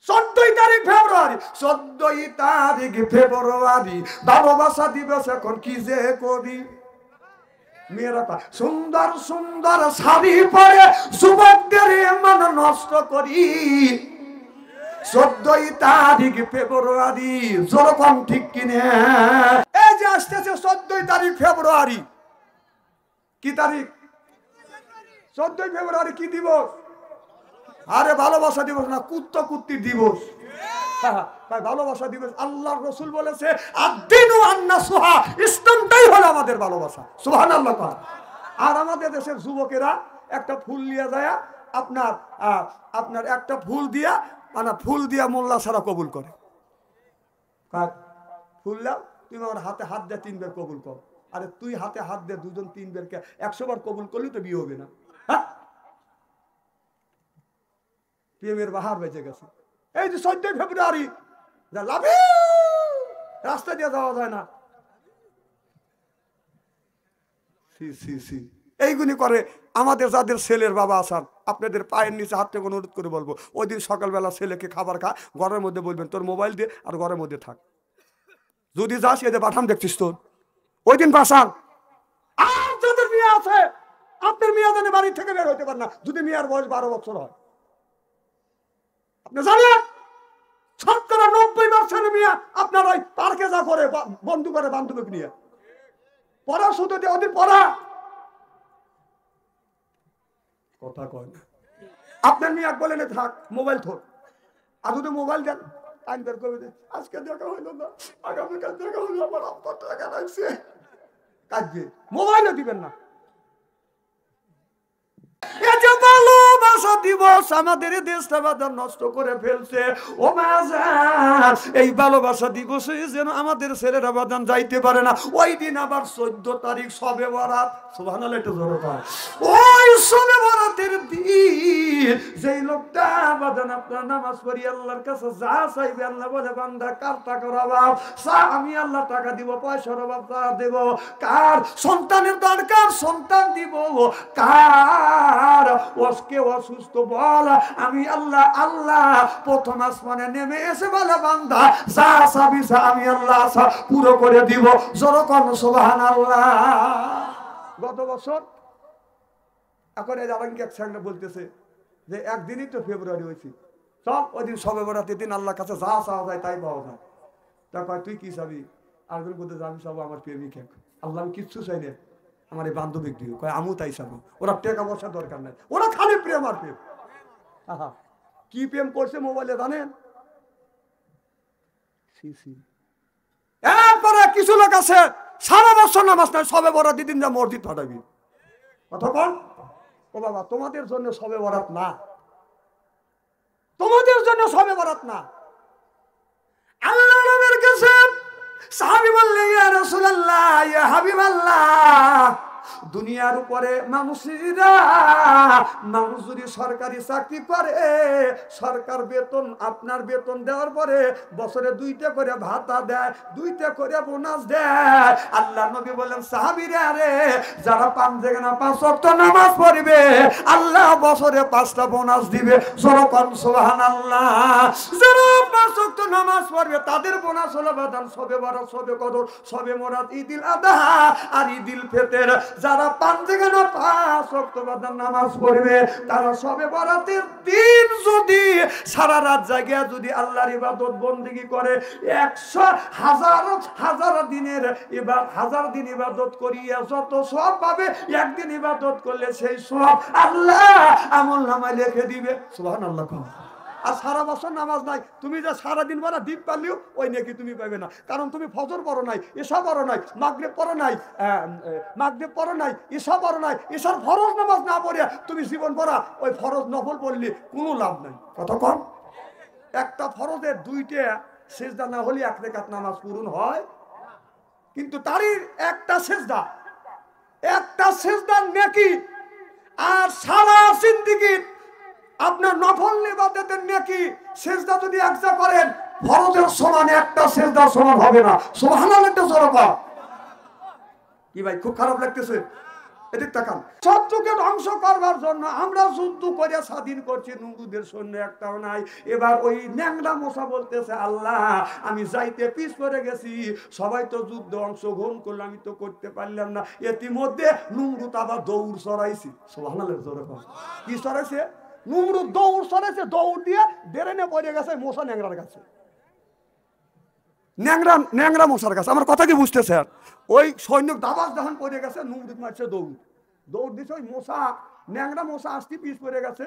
14 তারিখ ফেব্রুয়ারি, 14 তারিখ ফেব্রুয়ারি ভালোবাসা দিবস। এখন কি যে করি, মেয়েরা সুন্দর সুন্দর শাড়ি পরে যুবকদের মন নষ্ট করি। 14 তারিখ ফেব্রুয়ারি, যেরকম ঠিক কিনে এই যে আসতেছে 14 তারিখ ফেব্রুয়ারি, কি তারিখ? 14 ফেব্রুয়ারি কি দিবস? আরে ভালোবাসা দিবস না, কুত্তা কুত্তির দিবস। তাই ভালোবাসা দিবস। আল্লাহ রসুল বলেছে আদ-দীনু আন-নাসুহা, ইসলামটাই হলো আমাদের ভালোবাসা। সুবহানাল্লাহ। আর আমাদের দেশের যুবকেরা একটা ফুল নিয়ে যায়, আপনার একটা ফুল দিয়া, মানে ফুল দিয়া মোল্লা ছাড়া কবুল করে। ফুল দাও, তুমি আমার হাতে হাত দিয়ে 3 বার কবুল কর। আরে তুই হাতে হাত দিয়ে 2 জন 3 বারকে 100 বার কবুল করলি তো বিয়ে হবে না? প্রেমের বাহার বেঁচে গেছে। এই যে 14 ফেব্রুয়ারি রাস্তা দিয়ে যাওয়া যায় না, এইগুলি করে। আমাদের যাদের ছেলের বাবা আসার, আপনাদের পায়ের নিচে হাত থেকে অনুরোধ করে বলবো, ওই দিন সকালবেলা ছেলেকে খাবার খা, ঘরের মধ্যে বলবেন তোর মোবাইল দিয়ে আর ঘরের মধ্যে থাক। যদি যাস এদের পাঠান দেখছিস তোর, ওই দিন বাসান। আর যাদের মেয়ে আছে, আপনার মেয়ে জানে বাড়ি থেকে বের হইতে পারে না যদি মেয়ের বয়স 12 বছর হয়। আপনি জানেন শতকরা 90% মেয়ে আপনার ওই পার্কে যা করে, বন্ধু করে বান্ধবী নিয়ে পড়া, শুধু ওদের পড়া কথা কয় না। আপনার মেয়ে বলেন থাক, মোবাইল থোক। আর যদি মোবাইল দেন, টাইম বের করে দেন, আজকে দেখা হইল না, আগামীকাল দেখা হইল, আমার আপনার টাকা লাগছে, কাজে মোবাইলও দিবেন না। ভালোবাসা দিবস আমাদের দেশটা বাজার নষ্ট করে ফেলছে। ও মাজার, এই ভালোবাসা দিবসে যেন আমাদের ছেলেরা বাজান যাইতে পারে না। ওই দিন আবার 14 তারিখ শবে বরাত। সুবহানাল্লাহ, একটু জোরে বল। ওই শবে বরাতের দিন যেই লোকটা বাজান আপনার নামাজ পড়ি আল্লাহর কাছে যা চাইবে, আল্লাহ বলে বান্দা কার টাকার অভাব চা, আমি আল্লাহ টাকা দিব, পয়সার অভাব চা দেব। কার সন্তানের দরকার, সন্তান দিব। কার ওকে অসুস্থ বল, আমি আল্লাহ। আল্লাহ প্রথম আসমানে নেমে এসে বলে বান্দা যা চাবি চা, আমি আল্লাহ পুরো করে দিব। যখন সুবহানাল্লাহ। গত বছর এখন এই জালাঙ্গি একসঙ্গে বলতেছে যে একদিনই তো ফেব্রুয়ারি হয়েছে, চল ওই দিন শবে বরাতের দিন আল্লাহর কাছে যা চাওয়া যায় তাই পাওয়া যায়। তা কয় তুই কি চাবি? আরেকজন বলতে আমি চাবো আমার প্রেমিক। আল্লাহ আমি কিচ্ছু চাই না, আমার এই বান্ধবিক দিও। কয় আমিও তাই চাবো। ওরা টাকা পয়সা দরকার নাই, ওরা খালি প্রেম আর প্রেম। আহা, কি প্রেম করছে মোবাইলে জানেন? এরপরে কিছু লোক আছে সারা বছর নামাজ নাই, শবে বরাত দিন যা মসজিদ ফাটাবি। কতক্ষণ? ও বাবা, তোমাদের জন্য শবে বরাত না, তোমাদের জন্য শবে বরাত না। আল্লাহ নবীর কাছে সাহাবী বললেন ইয়া রাসূলুল্লাহ, ইয়া হাবিবাল্লাহ, দুনিয়ার উপরে মানুষেরা, মানুষ যদি সরকারি চাকরি করে, সরকার বেতন, আপনার বেতন দেওয়ার পরে বছরে 2টা করে ভাতা দেয়, 2টা করে বোনাস দেয়। আল্লাহ নবী বলেন সাহাবীরা, আরে যারা 5 ওয়াক্ত নামাজ পড়বে আল্লাহ বছরে 5টা বোনাস দিবে। যখন সুবহানাল্লাহ, যারা 5 ওয়াক্ত নামাজ পড়বে তাদের বোনাস হলো বাদান শবে বরাত, শবে কদর, শবে বরাত, ঈদুল আযহা আর ঈদুল ফিতর। যারা 5 ওয়াক্ত বাদান নামাজ পড়বে তারা শবে বরাতের দিন যদি সারা রাত জাগিয়া যদি আল্লাহর ইবাদত বন্দেগী করে, 100,000 দিনের ইবাদত, 1000 দিন ইবাদত করিয়া যত সওয়াব পাবে, একদিন ইবাদত করলে সেই সওয়াব আল্লাহ আমলনামায় লিখে দিবে। সুবহানাল্লাহ। আর সারা বছর নামাজ নাই, তুমি যে সারাদিন পড়া দ্বীপ পারলেও ওই নাকি তুমি পাবে না, কারণ তুমি ফজর পড়ো নাই, ইশা পড়ো নাই, মাগরিব পড়ো নাই, ইশা পড়ো নাই। ইশার ফরজ নামাজ না পড়িয়া তুমি জীবন পড়া ওই ফরজ নফল পড়লে কোনো লাভ নাই। কতক্ষণ? একটা ফরজের 2টা সেজদা না হলে 1 রাকাত নামাজ পূরণ হয়। কিন্তু তারই একটা সেজদার নেকি আর সারা জিন্দেগি আপনার নফল ইবাদতের নেকি সেজদা যদি একটা করেন, ফরজের সমান একটা সেজদার সমান হবে না। সুবহানাল্লাহ। কি ভাই খুব খারাপ লাগতেছে? এদিক তাকান। শত্রুকে ধ্বংস করবার জন্য আমরা যুদ্ধ করে স্বাধীন করছি, নমরুদের সৈন্য একটাও নাই। এবার ওই ন্যাংরা মশা বলতেছে, আল্লাহ আমি যাইতে পিছ পড়ে গেছি, সবাই তো যুদ্ধ অংশগ্রহণ করলো, আমি তো করতে পারলাম না। ইতিমধ্যে নমরুদ আবার দৌড় চড়াইছি। সুবহানাল্লাহ, জোরে বল। কি চড়াইছে? নমরুদ দৌড় চড়াইছে, দৌড় দিয়ে ডেরেনে পড়ে গেছে মশা ন্যাংরার কাছে। ন্যাংরা মশার কাছে। আমার কথা কি বুঝতেছে? ওই সৈনিক দাবাস যখন পড়ে গেছে, নমরুদ মারছে দৌড়, দৌড় দিচ্ছে। ওই মশা, ন্যাংরা মশা আসতে পিছ পড়ে গেছে,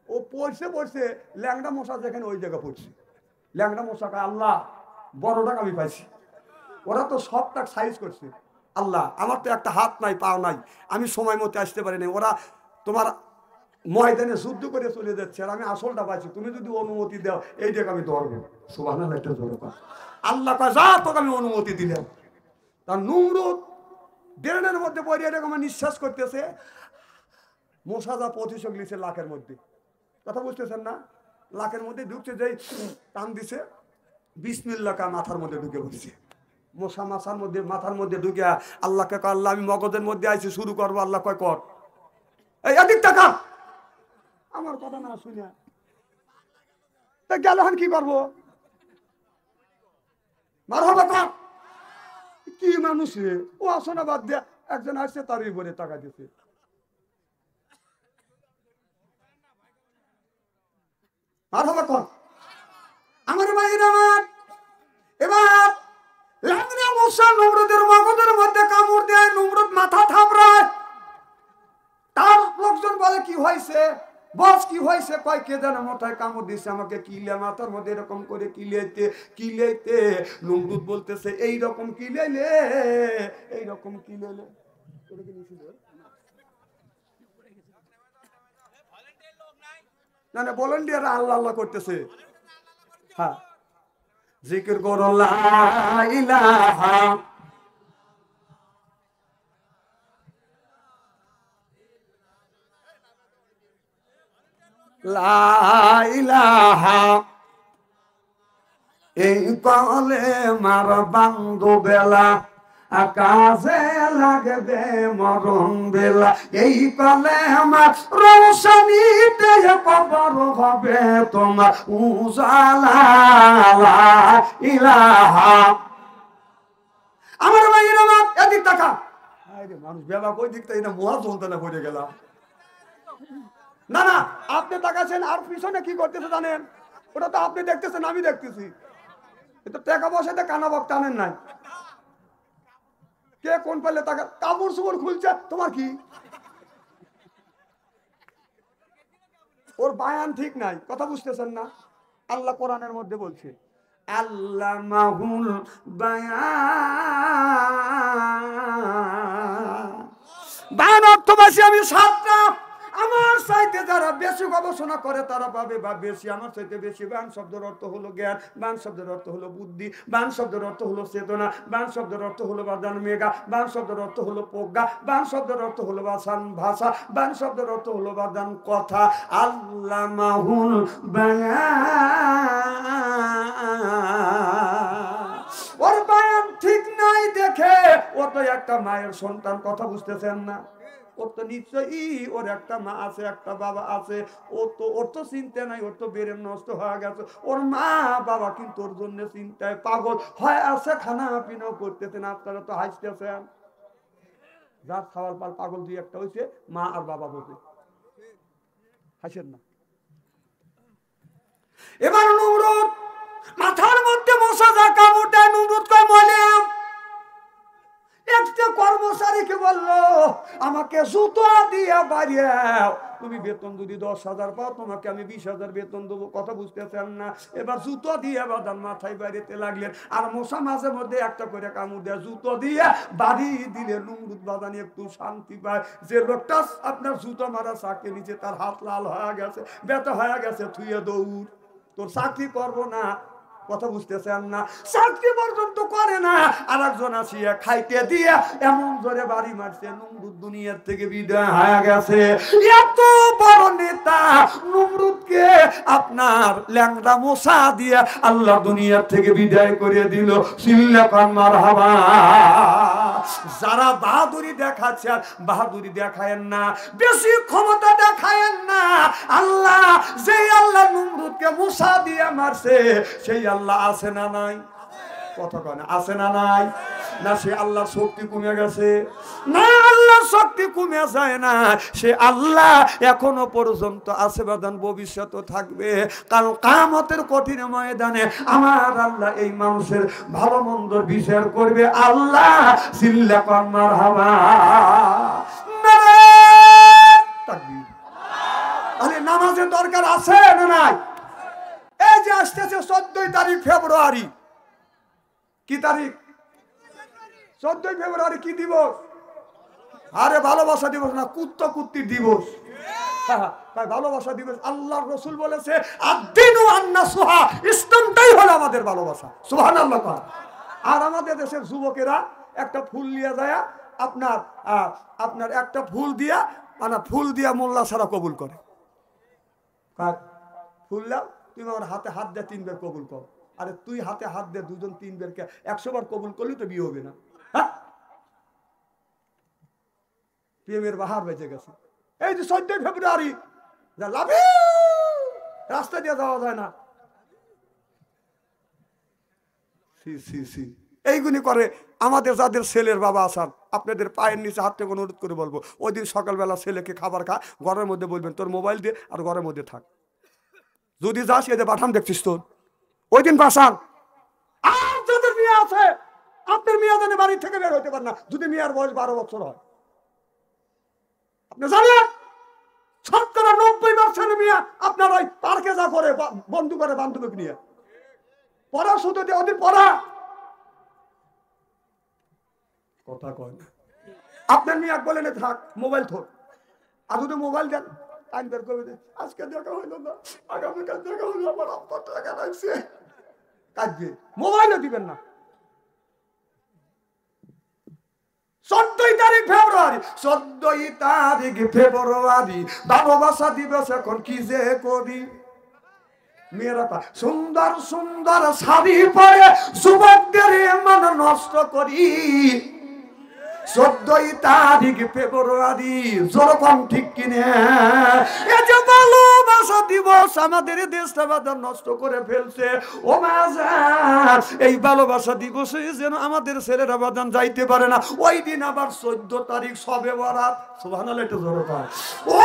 ও পড়ছে ল্যাংড়া মশা যেখানে ওই জায়গা পড়ছে। ল্যাংড়া মশাকে, আল্লাহ বড়টা আমি পাইছি, ওরা তো সবটা সাইজ করছে। আল্লাহ আমার তো একটা হাত নাই, পাও নাই, আমি সময় মতো আসতে পারি নাই, ওরা তোমার ময়দানে যুদ্ধ করে চলে যাচ্ছে, আর আমি আসলটা পাইছি, তুমি যদি অনুমতি দাও এই জায়গা আমি ধরবো। সুবহানাল্লাহ, একটা জোরে কর। আল্লাহ কয় যা, তোকে আমি অনুমতি দিলাম। তার নমরুদ ড্রেনের মধ্যে পড়ে এরকম নিঃশ্বাস করতেছে, মশা যা প্রতিশোধ নিছে লাখের মধ্যে। কথা বুঝতেছেন না? লাখের মধ্যে ঢুকছে, যেই টান দিছে, বিসমিল্লাহ কা মাথার মধ্যে ঢুকে পড়ছে। মশা মাথার মধ্যে ঢুকে আল্লাহকে কয়, আল্লাহ আমি মগজের মধ্যে আইছি, শুরু করবো। আল্লাহ কয় কর। এই এদিক টাকা, আমার কথা না শুনে গেল, কি করবো? মারহাবা কর। কি মানুষ রে, ও আসনা বাদ দিয়ে একজন আসছে, তার উপরে টাকা দিছে। মারহাবা কর। আমার ভাইরা আমার, এবার ল্যাংড়া মশা নমরুদের মগজের মধ্যে কামড় দেয়, নমরুদ মাথা থাপড়ায়। তার লোকজন বলে কি হয়েছে বস, কি হয়েছে? কয় কে যেন মাথায় কামড় দিছে আমাকে, কিলে মাথার মধ্যে এরকম করে কিলেতে। নমরুদ বলতেছে, এইরকম কিলেলে, এইরকম কিলেলে। না না, ভলান্টিয়ার আল্লাহ আল্লাহ করতেছে। হ্যাঁ, জিকির করো লা ইলাহা লা ইলাহা, এই কলে মার বান্ধব বেলা, আকাশে লাগবে মরণ বেলা, এই কলে আমার রৌশনীতে কবর হবে তোমার উজালা। লা ইলাহা। আমার ভাইয়ের আমার এদিক টাকা, মানুষ বেলা কই দিক থেকে মহা চলতে না পড়ে গেলাম। না না, আপনি তাকাচ্ছেন, আর পিছনে কি করতেছে জানেন? ওটা তো আপনি দেখতেছেন, আমি দেখতেছি। এটা টাকা পয়সাতে কানা বক্তা আনেন নাই। কে কোন পেলে টাকা কাপড় চোপড় খুলছে, তোমার কি? ওর বায়ান ঠিক নাই, কথা বুঝতেছেন না? আল্লাহ কোরআনের মধ্যে বলছে, আল্লামাহুল বায়ান। বায়ান অর্থবাসী আমি সাতটা। আমার চাইতে যারা বেশি গবেষণা করে তারা পাবে বা বেশি, আমার চাইতে বেশি। বান শব্দের অর্থ হলো জ্ঞান, বান শব্দের অর্থ হলো বুদ্ধি, বান শব্দের অর্থ হলো চেতনা, বান শব্দের অর্থ হলো বাদান মেঘা, বান শব্দের অর্থ হলো প্রজ্ঞা, বান শব্দের অর্থ হলো বাসান ভাষা, বান শব্দের অর্থ হলো বাদান কথা। আল্লামাহুল বায়ান। ওর বায়ান ঠিক নাই দেখে ও তো একটা মায়ের সন্তান, কথা বুঝতেছেন না? ওর তো নিশ্চয়ই ওর একটা মা আছে, একটা বাবা আছে। ওর তো চিন্তা নাই, ওর তো বেড়ে নষ্ট হয়ে গেছে। ওর মা বাবা কিন্তু ওর জন্য চিন্তায় পাগল হয় আছে, খানা পিনাও করতেছেন। আপনারা তো হাসতেছেন, যার খাওয়ার পাল পাগল দুই একটা হয়েছে, মা আর বাবা বলতে হাসেন না। এবার নমরুদ মাথার মধ্যে মশা যা কামড় দেয়, নমরুদ কয় মলেম। একটা কর্মচারীকে বললো, আমাকে জুতো দিয়ে বাড়িয়ে, তুমি বেতন যদি 10,000 পাও, তোমাকে আমি 20,000 বেতন দেবো। কথা বুঝতেছেন না? এবার জুতো দিয়ে বাদান মাথায় বাড়িতে লাগলেন, আর মশা মাঝে মধ্যে একটা করে কামড় দেয়। জুতো দিয়ে বাড়ি দিলে নমরুদ বাদানি একটু শান্তি পায়। যে লোকটা আপনার জুতো মারা চাকরি নিচে, তার হাত লাল হয়ে গেছে, ব্যথা হয়ে গেছে, থুয়ে দৌড়, তোর চাকরি করবো না। কথা বুঝতেছেন না? চাকরি পর্যন্ত করে না, আর একজন আসিয়া খাইতে দিয়ে এমন জোরে বাড়ি মারছে, নমরুদ দুনিয়ার থেকে বিদায় হয়ে গেছে। এত বড় নেতা নমরুদকে আপনার ল্যাংড়া মশা দিয়ে আল্লাহ দুনিয়ার থেকে বিদায় করে দিল। সিল্লাকান মারহাবা। যারা বাহাদুরি দেখাচ্ছে আর বাহাদুরি দেখায়েন না, বেশি ক্ষমতা দেখায়েন না। আল্লাহ যেই আল্লাহ নমরুদকে মুসা দিয়ে মারছে সেই আল্লাহ আছে না নাই? কথা কয় না, আছে না নাই? না সে আল্লাহর শক্তি কমে গেছে? না, আল্লাহর শক্তি কমে যায় না। সে আল্লাহ এখনো পর্যন্ত আছে, বাদান ভবিষ্যৎও থাকবে। কাল কিয়ামতের কঠিন ময়দানে আমার আল্লাহ এই মানুষের ভালো মন্দ বিচার করবে। আল্লাহ চিল্লা কর মারহাবা। নারায়ে তাকবীর। আরে নামাজের দরকার আছে না নাই? এই যে আসতেছে 14 তারিখ ফেব্রুয়ারি, কি তারিখ? 14 ফেব্রুয়ারি কি দিবস? আরে ভালোবাসা দিবস না, কুত্তা কুত্তির দিবস। তাই ভালোবাসা দিবস। আল্লাহ রসুল বলেছে আদ-দীনু আন-নাসুহা, ইসলামটাই হলো আমাদের ভালোবাসা। সুবহানাল্লাহ। আর আমাদের দেশের যুবকেরা একটা ফুল নিয়ে যায়, আপনার একটা ফুল দিয়া, মানে ফুল দিয়া মোল্লা ছাড়া কবুল করে। ফুল দাও, তুমি আমার হাতে হাত দিয়ে 3 বার কবুল কর। আরে তুই হাতে হাত দে, দুজন 3 বারকে 100 বার কবুল করলে তো বিয়ে হবে না। প্রেমের বাহার বেঁচে গেছে। এই যে 14 ফেব্রুয়ারি রাস্তা দিয়ে যাওয়া যায় না, এইগুলি করে আমাদের যাদের ছেলের বাবা আসান, আপনাদের পায়ের নিচে হাত থেকে অনুরোধ করে বলবো, ওই দিন সকালবেলা ছেলেকে খাবার খা, ঘরের মধ্যে বলবেন তোর মোবাইল দিয়ে আর ঘরের মধ্যে থাক। যদি যাস এদের পাঠান দেখছিস তোর, ওই দিন বাসান। আর যাদের মেয়ে আছে, আপনার মেয়ে জানে বাড়ি থেকে বের হইতে পারে না যদি মেয়ের বয়স 12 বছর হয়। আপনি জানেন 90% মেয়ে আপনার ওই পার্কে যা করে, বন্ধু করে বান্ধবীকে নিয়ে পড়া, শুধু দিয়ে ওদের পড়া। কথা কয় না। আপনার মেয়ে বলেন থাক, মোবাইল থোক। আর যদি মোবাইল দেন টাইম বের করে দেন, আজকে দেখা হইল না, আগামীকাল দেখা হইল, আমার আব্বা টাকা রাখছে, কাঁদবে। মোবাইলও দিবেন না। 14 তারিখ ফেব্রুয়ারি, 14 তারিখ ফেব্রুয়ারি ভালোবাসা দিবস। এখন কি যে করি, মেয়েরা সুন্দর সুন্দর শাড়ি পরে যুবকদের মন নষ্ট করি। 14 তারিখ ফেব্রুয়ারি, যেরকম ঠিক কিনে এই যে ভালোবাসা দিবস আমাদের দেশটা বাজার নষ্ট করে ফেলছে। ও মাজার, এই ভালোবাসা দিবসে যেন আমাদের ছেলেরা বাজান যাইতে পারে না। ওই দিন আবার 14 তারিখ শবে বরাত। সুবহানাল্লাহ, একটু জোরে বল।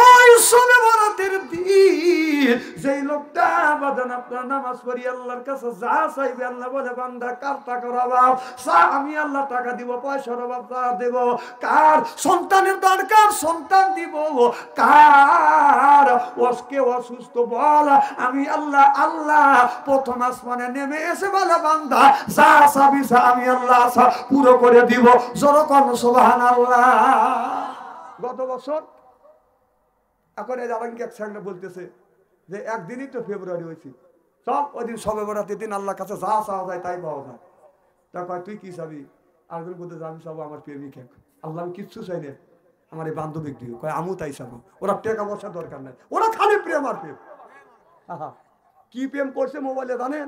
ওই শবে বরাতের দিন যেই লোকটা বাজান আপনার নামাজ পড়ি আল্লাহর কাছে যা চাইবে, আল্লাহ বলে বান্দা কার টাকার অভাব চা, আমি আল্লাহ টাকা দিব, পয়সার অভাব চা দেব। কার সন্তানের দরকার সন্তান দিব, কার ওকে অসুস্থ বল, আমি আল্লাহ আল্লাহ প্রথম আসমানে নেমে এসে বলে বান্দা যা চাবি আমি আল্লাহ পুরো করে দিব। যেরকম সুবহানাল্লাহ। গত বছর এখন এই জাবানকে একসঙ্গে বলতেছে যে একদিনই তো ফেব্রুয়ারি হয়েছে, চল ওই দিন শবে বরাতের দিন আল্লাহর কাছে যা চাওয়া যায় তাই পাওয়া যায়। তা কয় তুই কি চাবি? আরেকজন বলতে আমি চাবো আমার প্রেমিক, আল্লাহ আমি কিচ্ছু চাই না, আমার এই বান্ধবীক দিও। কয় আমু তাই চাবো। ওরা টাকা পয়সার দরকার নাই, ওরা খালি প্রেম আর প্রেম। কি প্রেম করছে মোবাইলে জানেন?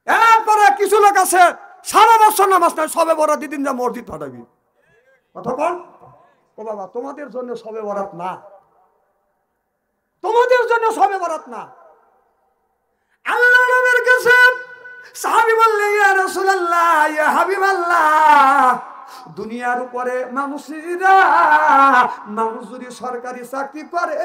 এরপরে কিছু লোক আছে সারা বছর নামাজ নাই, শবে বরাত দিন যা মসজিদ ফাটাবি। অথবা ও বাবা, তোমাদের জন্য শবে বরাত না, তোমাদের জন্য শবে বরাত না। আল্লাহ নবীর কাছে সাহাবী বললেন ইয়া রাসূলুল্লাহ, ইয়া হাবিবাল্লাহ, দুনিয়ার উপরে মানুষ যদি সরকারি চাকরি করে,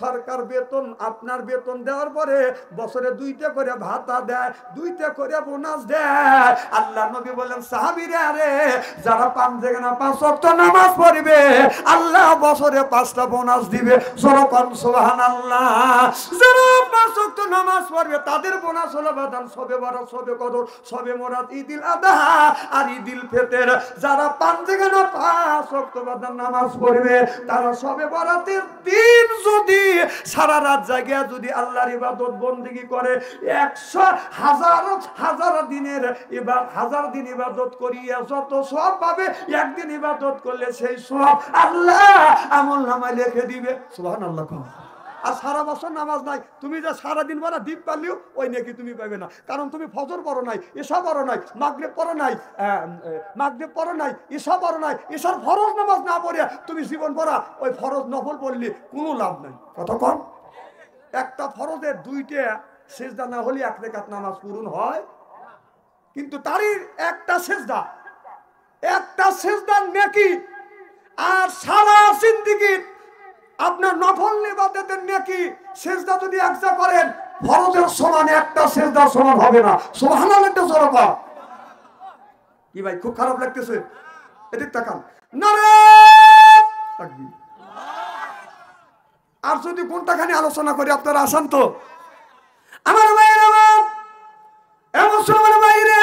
সরকার বেতন আপনার বেতন দেওয়ার পরে বছরে 2টা করে ভাতা দেয়, 2টা করে বোনাস দেয়। আল্লাহ নবী বলেন সাহাবীরা, আরে যারা 5 ওয়াক্ত নামাজ পড়বে আল্লাহ বছরে 5টা বোনাস দিবে। যেরকম সুবহানাল্লাহ, যারা 5 ওয়াক্ত নামাজ পড়বে তাদের বোনাস হলো বাদান শবে বরাত, শবে কদর, শবে বরাত, ঈদুল আযহা আর ঈদুল ফিতর। যারা 5 ওয়াক্ত নামাজ পড়বে তারা শবে বরাতের দিন যদি সারা রাত জাগিয়া যদি আল্লাহর ইবাদত বন্দেগী করে, 100,000 দিনের 1000 দিন ইবাদত করিয়া যত সওয়াব পাবে, একদিন ইবাদত করলে সেই সওয়াব আল্লাহ আমলনামায় লিখে দিবে। সুবহানাল্লাহ। আর সারা বছর নামাজ নাই, তুমি যে সারাদিন পড়া দ্বীপ পারলেও ওই নেকি তুমি পাবে না। কারণ তুমি ফজর পড়ো নাই, ঈশা পড়ো নাই, মাগরিব পড়ো নাই, ঈশা পড়ো নাই, ঈশার ফরজ নামাজ না পড়িয়া তুমি জীবন পড়া ওই ফরজ নফল পড়লে কোনো লাভ নাই। কতক্ষণ? একটা ফরজের দুইটা সেজদা না হলে এক রাকাত নামাজ পূরণ হয়। কিন্তু তারই একটা সেজদার নেকি আর সারা জিন্দেগীর আপনার নফল ইবাদতের নেকি সেজদা যদি একজা করেন ফরজের সমান একটা সেজদার সমান হবে না। সুবহানাল্লাহ জোরে বল। কি ভাই খুব খারাপ লাগতেছে? এদিক তাকান। নারে তাকবীর। আর যদি কোনটাখানি আলোচনা করি আপনারা আসান তো আমার ভাইয়ের আমার মুসলমান ভাইরে,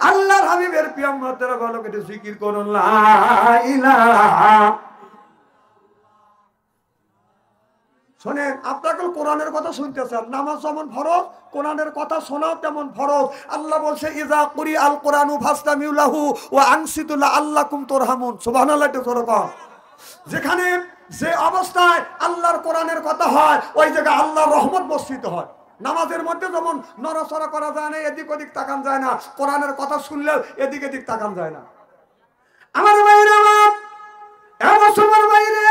আল্লাহর হাবিবের প্রিয় উম্মতেরা ভালো করে জিকির করুন লা ইলাহা। শোনেন, আপনাকে কোরআনের কথা শুনতেছেন, নামাজ যেমন ফরজ কোরআনের কথা শোনাও তেমন ফরজ। আল্লাহ বলছে ইযা কুরি আল কোরআনু ফাসতামিউ লাহু ওয়া আনসিতু লাআল্লাকুম তুরহামুন। সুবহানাল্লাহ জোরে বল। যেখানে যে অবস্থায় আল্লাহর কোরআনের কথা হয় ওই জায়গায় আল্লাহর রহমত বর্ষিত হয়। নামাজের মধ্যে যেমন নড়াচড়া করা যায় না, এদিক ওদিক তাকান যায় না, কোরআনের কথা শুনলেও এদিক এদিক তাকান যায় না। আমার ভাইরা আমার মুসলমান ভাইরা,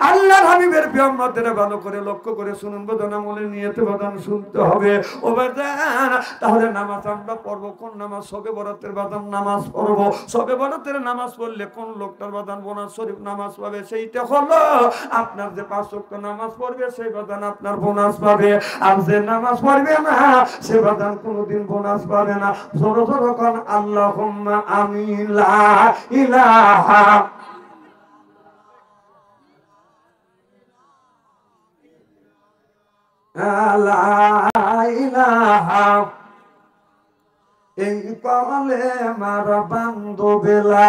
আল্লাহর হাবিবের প্রিয় উম্মতরা ভালো করে লক্ষ্য করে শুনুন, বদনা মনে নিয়তে বদন শুনতে হবে। ও বাজান, তাহলে নামাজ আমরা পড়ব কোন নামাজ? শবে বরাতের বাদান নামাজ পড়ব। শবে বরাতের নামাজ পড়লে কোন লোকটার বাদান বোনাস শরীফ নামাজ পাবে? সেইটা হলো আপনার যে 5 ওয়াক্ত নামাজ পড়বে সেই বাদান আপনার বোনাস পাবে। আর যে নামাজ পড়বে না সে বাদান কোনোদিন বোনাস পাবে না। জোরে জোরে কোন আল্লাহুম্মা আমিন। লা ইলাহা এই কলে মার বান্ধবেলা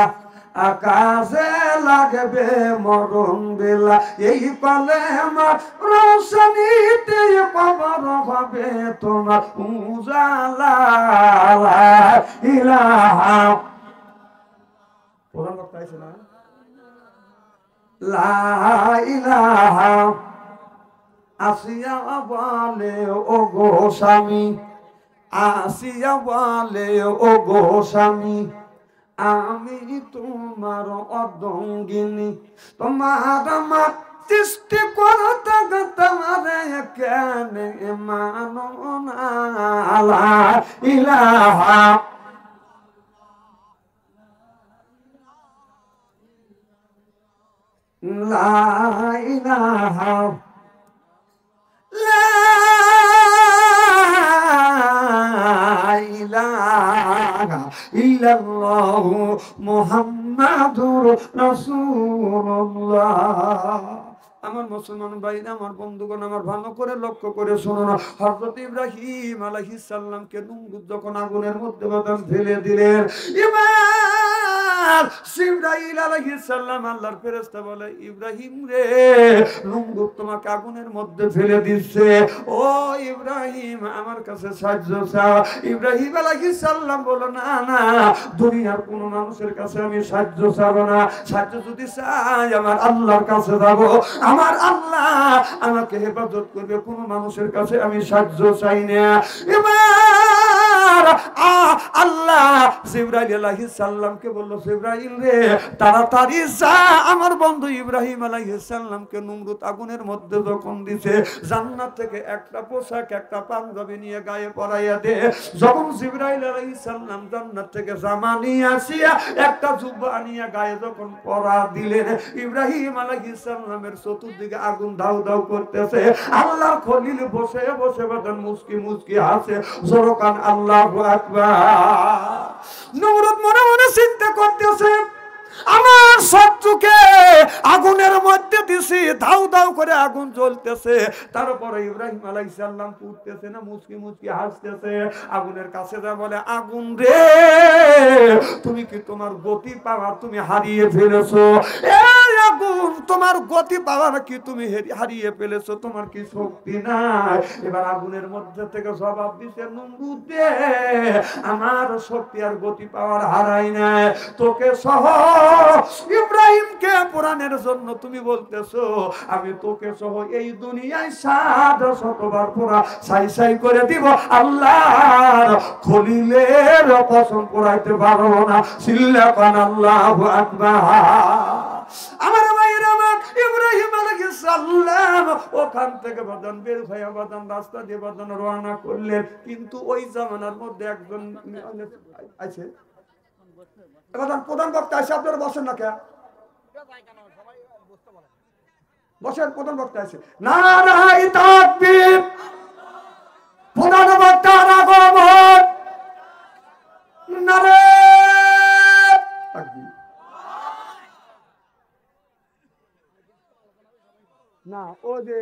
আকাশে লাগবে মরণ বেলা, এই কলে আমার রোশনীতে কবর হবে তোমার উজালা। ইলাহা কোরআন বক্তা আছে না? লা ইলাহা। আসিয়া বলে ও গো স্বামী, আসিয়া বলে ও গো স্বামী, আমি তোমার অর্ধাঙ্গিনী, তোমার আমার সৃষ্টি করতে তোমারে কেন মানো না। লা ইলাহা লা ইলাহা লা ইলাহা ইল্লাল্লাহু মুহাম্মাদুর রাসূলুল্লাহ। আমার মুসলমান ভাইরা, আমার বন্ধুগণ, আমার ভালো করে লক্ষ্য করে শুনুন। হযরত ইব্রাহিম আলাইহিস সালামকে নমরুদ যখন আগুনের মধ্যে বাদাম ফেলে দিলেন, জিবরাইল আলাইহিস সালাম আল্লাহর ফেরেশতা বলে, ইব্রাহিম রে, নমরুদ তোমাকে আগুনের মধ্যে ফেলে দিচ্ছে, ও ইব্রাহিম আমার কাছে সাহায্য চাও। ইব্রাহিম আলাইহিস সালাম বলে, না না, দুনিয়ার কোন মানুষের কাছে আমি সাহায্য চাব না। সাহায্য যদি চাই আমার আল্লাহর কাছে যাব, আমার আল্লাহ আমাকে হেফাজত করবে, কোন মানুষের কাছে আমি সাহায্য চাই না। এবার আল্লাহ জিবরাইল আলাইহিস সালামকে বলল, জিবরাইল রে, তাড়াতাড়ি যা আমার বন্ধু ইব্রাহিম আলাইহিস সালামকে নমরুদ আগুনের মধ্যে যখন দিছে, জান্নাত থেকে একটা পোশাক একটা পাঞ্জাবি নিয়ে গায়ে পরাইয়া দে। যখন জিবরাইল আলাইহিস সালাম জান্নাত থেকে জামা নিয়ে আসিয়া একটা জুব্বা নিয়ে গায়ে যখন পরা দিলেন, ইব্রাহিম আলাইহিস সালামের চতুর্দিকে আগুন দাউ দাউ করতেছে। আল্লাহর খলিল বসে বসে বাদান মুস্কি মুস্কি হাসে। জোরকান আল্লাহু আকবার। নমরুদ মনে মনে চিন্তা করতেছে, আমার শত্রুকে আগুনের মধ্যে দিছি, দাউ দাউ করে আগুন জ্বলতেছে, তারপরে ইব্রাহিম আলাইহিস সালাম পুড়তেছে না, মুচকি মুচকি হাসতেছে। আগুনের কাছে যা বলে, আগুন রে, তুমি কি তোমার গতি পাওয়ার তুমি হারিয়ে ফেলেছো? এই আগুন, তোমার গতি পাওয়ার কি তুমি হারিয়ে ফেলেছো? তোমার কি শক্তি নাই? এবার আগুনের মধ্যে থেকে জবাব দিছে, নমরুদ রে, আমার শক্তি আর গতি পাওয়ার হারাই নাই, তোকে সহ ইব্রাহিমকে পুরাণের জন্য তুমি বলতেছো আমি তোকে সহ এই দুনিয়ায় 700বার পুরা সাই সাই করে দিব, আল্লাহর খলিলের কসম পুরাইতে পারবো না। সিল্লাকান আল্লাহু আকবার। আমার ভাইরা, ইব্রাহিম আলাইহিস সালাম ওখান থেকে বাদান বের হয়ে বাদান রাস্তা দিয়ে বাদান রওনা করলেন। কিন্তু ওই জামানার মধ্যে একজন আছে, বাদান প্রধান বক্তা আছে, আপনারা বসেন না কে? বসেন, প্রধান বক্তা আছে। নারায়ে তাকবীর, প্রধান বক্তার আগমন, নারায়ে তাকবীর। না ও যে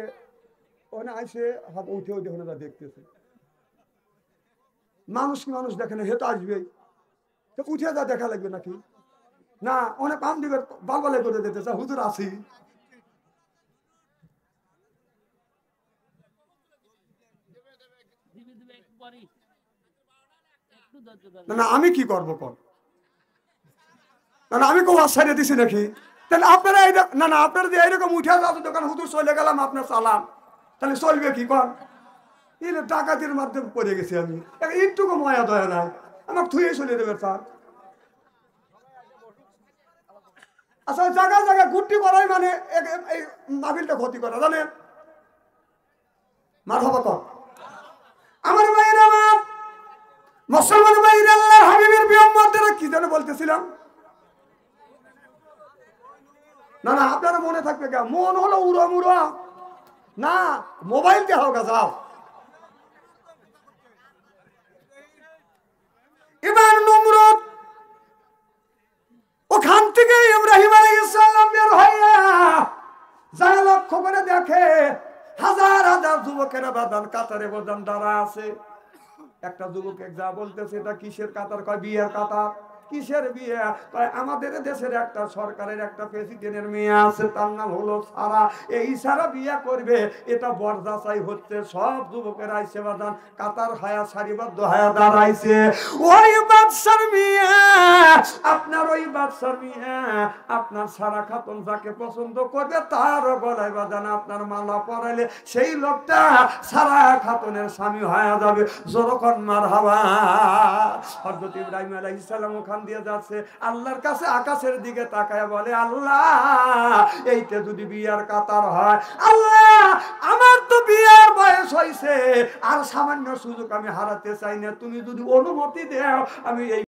ওখানে আসে হাত উঠে উঠে ওখানে দেখতেছে, মানুষ কি মানুষ দেখে না, হেঁটে আসবে তো উঠে যা দেখা লাগবে নাকি? না অনেক কাম দিবে, বালবালে করে দিতেছে, হুজুর আসি। না আমি কি করবো কর? না আমি কেউ আশ্বাস দিছি নাকি? তাহলে আপনারা না না আপনারা যে এইরকম উঠে যাও দোকান, হুজুর চলে গেলাম আপনার চালাম, তাহলে চলবে কি কর? এলে ডাকাতির মাধ্যমে পড়ে গেছি আমি, একটুকু মায়া দয়া নাই, আমাকে থুয়ে চলে দেবে স্যার। আসলে জায়গায় জায়গায় গুটি করাই মানে এই মাহফিলটা ক্ষতি করা, জানেন? মারহাবা কর। আমার ভাইয়ের, আমার মুসলমান ভাইয়ের, আল্লাহর হাবিবের প্রিয় উম্মতেরা, কি যেন বলতেছিলাম? না না আপনারা মনে থাকবে কে? মন হলো উড়ো মুড়ো, না মোবাইল দিয়ে হোক। যাও এবার নমরুদ ওখান থেকে ইব্রাহিম আলাইহিস সালাম বের হইয়া যায়, লক্ষ্য করে দেখে হাজার হাজার যুবকেরা বাদান কাতারে বাদান দাঁড়া আছে। একটা যুবক যা বলতেছে, এটা কিসের কাতার? কয় বিয়ের কাতার। কিসের বিয়ে? আমাদের দেশের একটা সরকারের একটা প্রেসিডেন্টের মেয়ে আছে, তার নাম হলো সারা। এই সারা বিয়ে করবে, এটা বরযাচাই হচ্ছে। সব যুবকেরা আইসে বাদান কাতার হায়া সারিবদ্ধ হায়া দাঁড়াইছে। ওই বাদশার মেয়ে, আপনার ওই বাদশার মেয়ে, আপনার সারা খাতুন যাকে পছন্দ করবে তার গলায় বাদান আপনার মালা পরাইলে সেই লোকটা সারা খাতুনের স্বামী হয়ে যাবে। যখন মারহাবা। হযরত ইব্রাহিম আলাইহিস সালাম ওখান দিয়ে যাচ্ছে, আল্লাহর কাছে আকাশের দিকে তাকায় বলে, আল্লাহ এইটা যদি বিয়ার কাতার হয়, আল্লাহ আমার তো বিয়ার বয়স হয়েছে, আর সামান্য সুযোগ আমি হারাতে চাই না, তুমি যদি অনুমতি দাও আমি এই